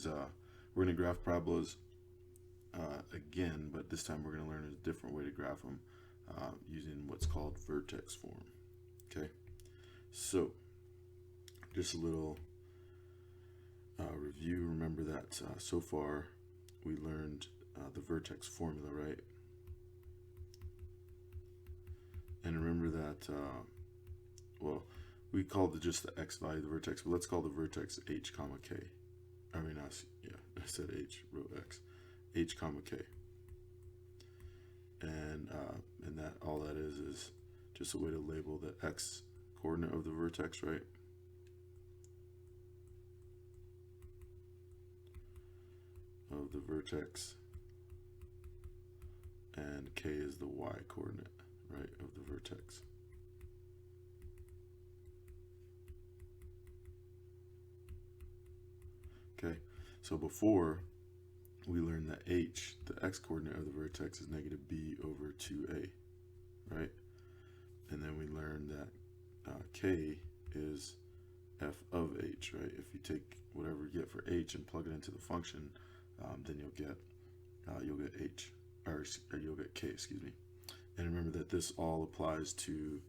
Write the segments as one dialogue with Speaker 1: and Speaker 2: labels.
Speaker 1: we're going to graph parabolas again, but this time we're going to learn a different way to graph them using what's called vertex form. Okay, so just a little review. Remember that so far we learned the vertex formula, right? And remember that, well, we called it just the x value of the vertex, but let's call the vertex h comma k. I mean, I said h, wrote x, h comma k. And that all that is just a way to label the x coordinate of the vertex, right? Of the vertex, and k is the y coordinate, right, of the vertex. Okay, so before we learned that h, the x coordinate of the vertex, is negative b over 2a, right? And then we learned that k is f of h, right? If you take whatever you get for h and plug it into the function, then you'll get h, or you'll get k, excuse me. And remember that this all applies to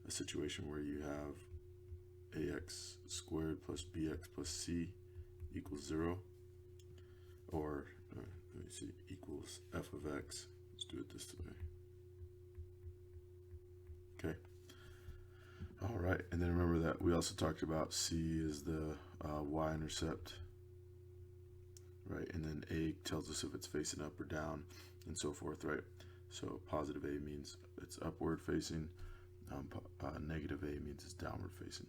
Speaker 1: a situation where you have ax squared plus bx plus c equals 0, or let me see, equals f of x. Let's do it this way. Okay. All right, and then remember that we also talked about c is the y-intercept, right? And then a tells us if it's facing up or down, and so forth, right? So positive a means it's upward facing, negative a means it's downward facing.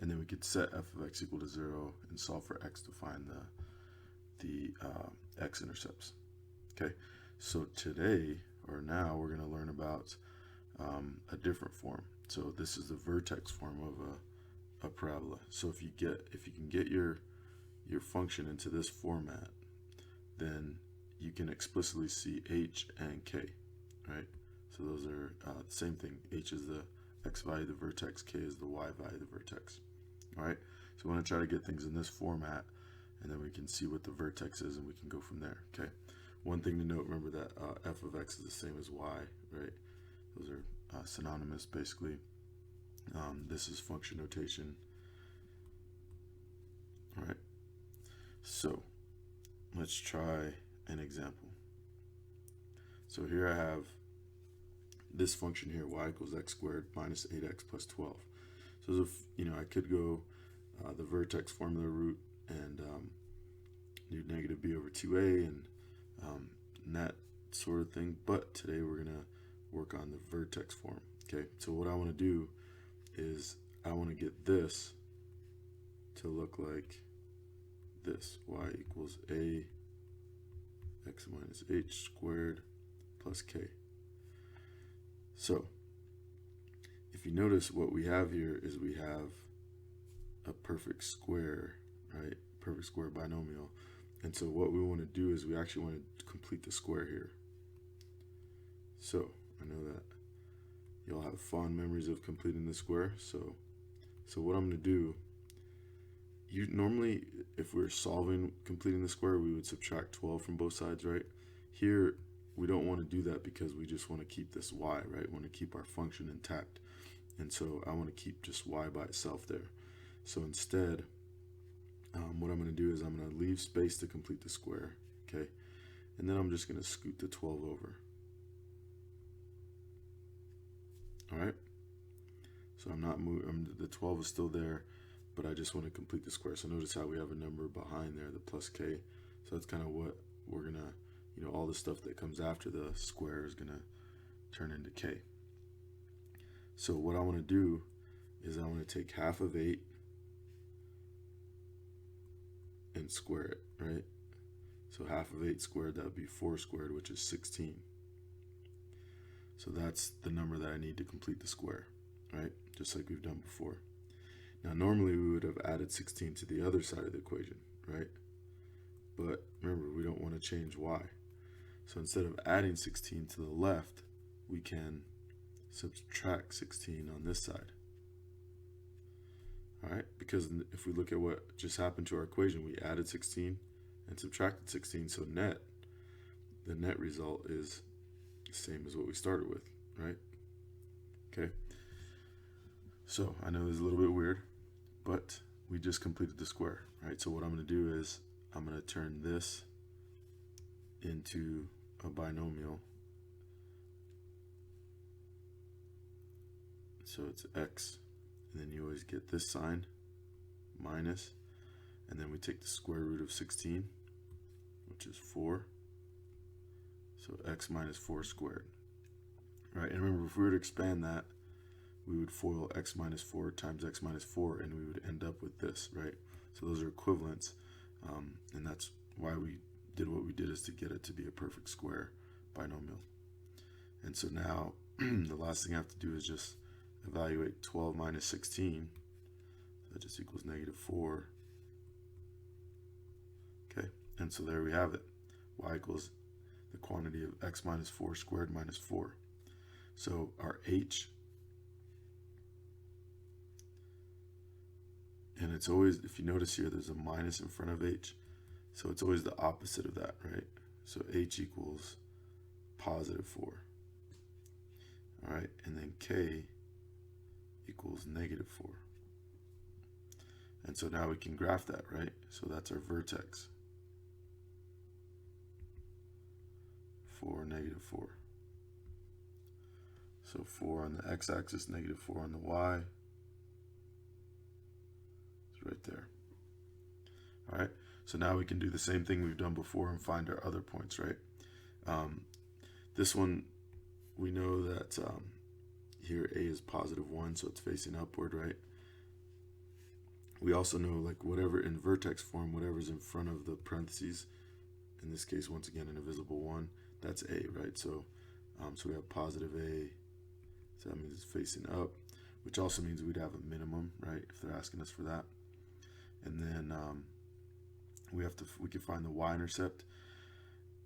Speaker 1: And then we could set f of x equal to 0 and solve for x to find the x-intercepts. Okay, so today, or now, we're going to learn about a different form. So this is the vertex form of a parabola. So if you can get your function into this format, then you can explicitly see h and k, right? So those are the same thing. H is the x value of the vertex, k is the y value of the vertex. All right, so we want to try to get things in this format, and then we can see what the vertex is, and we can go from there. Okay, one thing to note, remember that f of x is the same as y, right? Those are synonymous, basically. This is function notation. All right, so let's try an example. So here I have this function here, y equals x squared minus 8x plus 12. So I could go the vertex formula route and do negative b over 2a and that sort of thing, but today we're gonna work on the vertex form. Okay, so what I want to do is I want to get this to look like this: y equals a x minus h squared plus k. So if you notice, what we have here is we have a perfect square, right? Perfect square binomial. And so what we want to do is we actually want to complete the square here. So I know that you'll have fond memories of completing the square. So what I'm going to do, normally if we're solving completing the square, we would subtract 12 from both sides, right? Here we don't want to do that because we just want to keep this y, right? We want to keep our function intact. And so I want to keep just y by itself there. So instead, what I'm going to do is I'm going to leave space to complete the square, okay? And then I'm just going to scoot the 12 over. All right? So I'm not moving, the 12 is still there, but I just want to complete the square. So notice how we have a number behind there, the plus k. So that's kind of what we're going to, all the stuff that comes after the square is going to turn into k. So what I want to do is I want to take half of 8 and square it, right? So half of 8 squared, that would be 4 squared, which is 16. So that's the number that I need to complete the square, right? Just like we've done before. Now normally we would have added 16 to the other side of the equation, right? But remember, we don't want to change y. So instead of adding 16 to the left, we can subtract 16 on this side. All right, because if we look at what just happened to our equation, we added 16 and subtracted 16, so the net result is the same as what we started with, right? Okay, so I know this is a little bit weird, but we just completed the square, right? So what I'm going to do is I'm going to turn this into a binomial. So it's x, and then you always get this sign, minus, and then we take the square root of 16, which is 4. So x minus 4 squared. Right, and remember, if we were to expand that, we would FOIL x minus 4 times x minus 4, and we would end up with this, right? So those are equivalents, and that's why we did what we did, is to get it to be a perfect square binomial. And so now the last thing I have to do is just evaluate 12 minus 16. That just equals -4. Okay, and so there we have it. Y equals the quantity of x minus 4 squared minus 4. So our h, and it's always, if you notice here, there's a minus in front of h. So it's always the opposite of that, right? So h equals +4. All right, and then k equals -4. And so now we can graph that, right? So that's our vertex for -4. So 4 on the x-axis, -4 on the y. It's right there. All right, so now we can do the same thing we've done before and find our other points, right? This one, we know that here a is +1, so it's facing upward, right? We also know, like, whatever in vertex form, whatever's in front of the parentheses, in this case, once again, an invisible 1, that's a, right? So, so we have +a, so that means it's facing up, which also means we'd have a minimum, right, if they're asking us for that. And then we can find the y-intercept.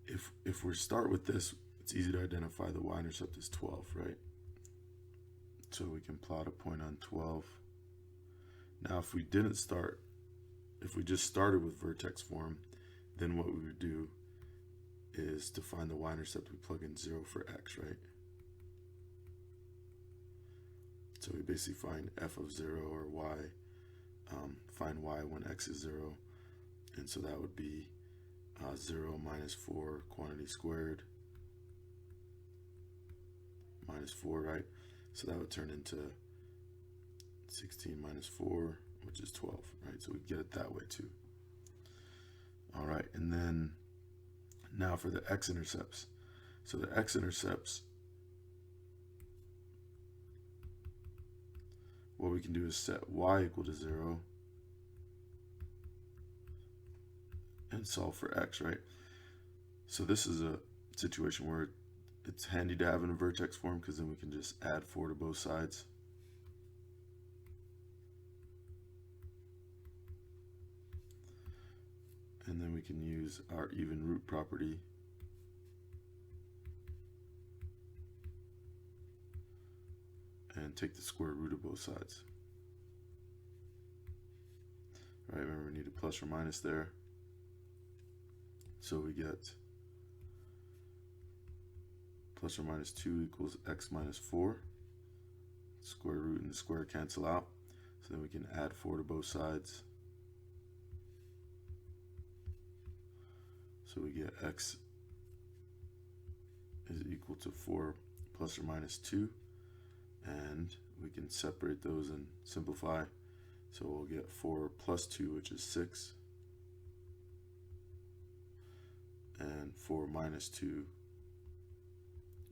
Speaker 1: If we start with this, it's easy to identify the y-intercept is 12, right? So we can plot a point on 12. Now, if we just started with vertex form, then what we would do is, to find the y-intercept, we plug in 0 for x, right? So we basically find f of 0, or y, find y when x is 0. And so that would be 0 minus 4 quantity squared minus 4, right? So that would turn into 16 minus 4, which is 12, right? So we get it that way too. All right, and then now for the x-intercepts. So the x-intercepts, what we can do is set y equal to 0 and solve for x, right? So this is a situation where it's handy to have in a vertex form, because then we can just add 4 to both sides. And then we can use our even root property and take the square root of both sides. All right, remember we need a plus or minus there. So we get plus or minus 2 equals x minus 4. Square root and the square cancel out. So then we can add 4 to both sides. So we get x is equal to 4 plus or minus 2. And we can separate those and simplify. So we'll get 4 plus 2, which is 6. And 4 minus 2,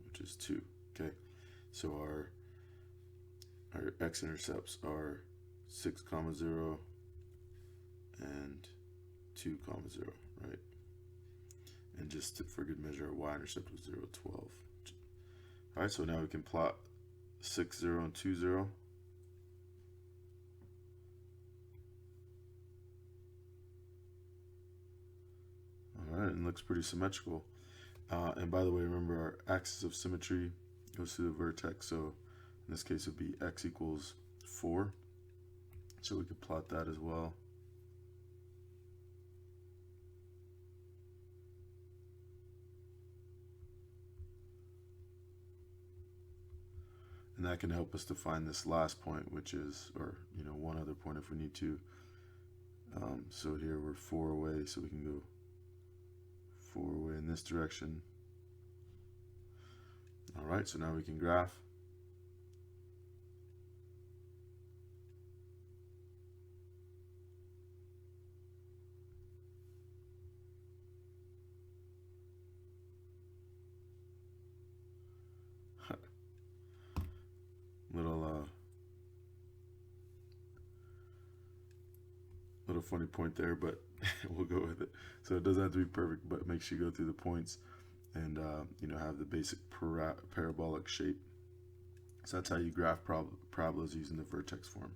Speaker 1: which is 2. Okay, so our x-intercepts are 6, 0 and 2, 0, right? And just for good measure, our y-intercept was 0, 12. All right, so now we can plot 6, 0 and 2, 0. All right, and looks pretty symmetrical. And by the way, remember our axis of symmetry goes through the vertex. So in this case, it would be x equals 4. So we could plot that as well. And that can help us to find this last point, which is, or one other point if we need to. So here we're 4 away, so we can go 4 away in this direction. All right, so now we can graph. Little funny point there, but we'll go with it. So it doesn't have to be perfect, but make sure you go through the points and have the basic parabolic shape. So that's how you graph parabolas using the vertex form.